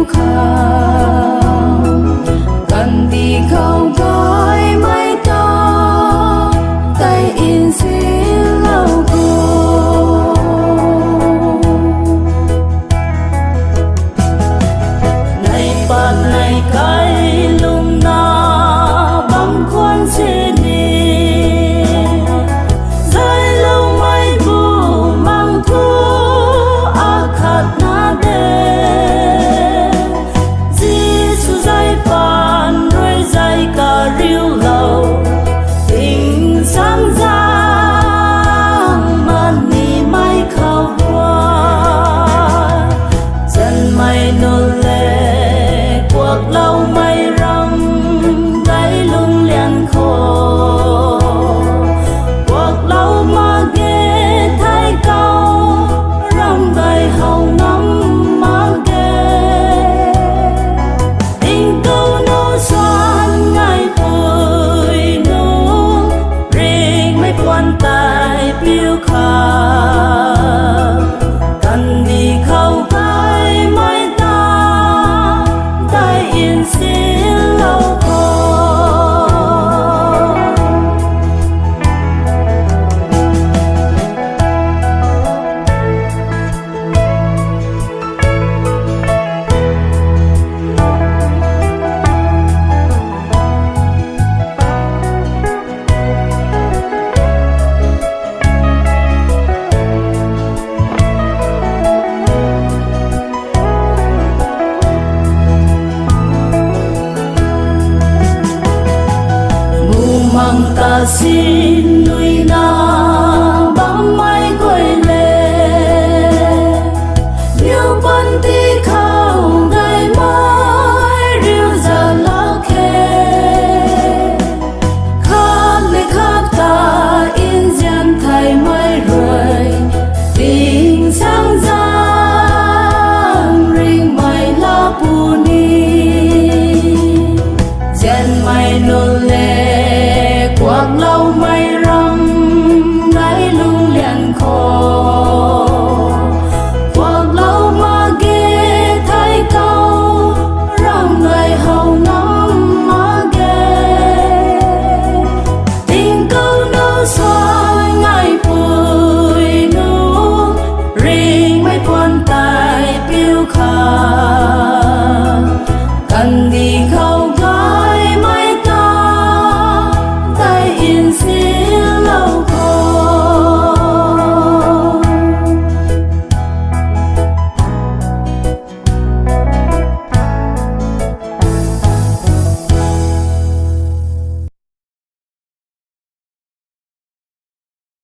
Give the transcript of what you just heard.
phiêu khào cần đi không gói mái tóc tay in xin lâu cô này bạt này cái lung na băng khoan xin đi rơi lâu mai bu mang thu akhat na de Giêsu dây pan rồi dây cả riêu lâu tình sáng giang man ni mai khao hoa dân mày nô lệ cuộc lâu mây răng cái lung liền khô cuộc lâu mà ghê thái cao răng đầy hầu ngắm mà ghê tình câu nô xoan ngày tuổi nô riêng mấy quan tài phiêu khảo cần đi khâu cái mái ta tay yên xin lâu khô mang ta xin nuôi na bám mái quay lệ nhiều bận đi khao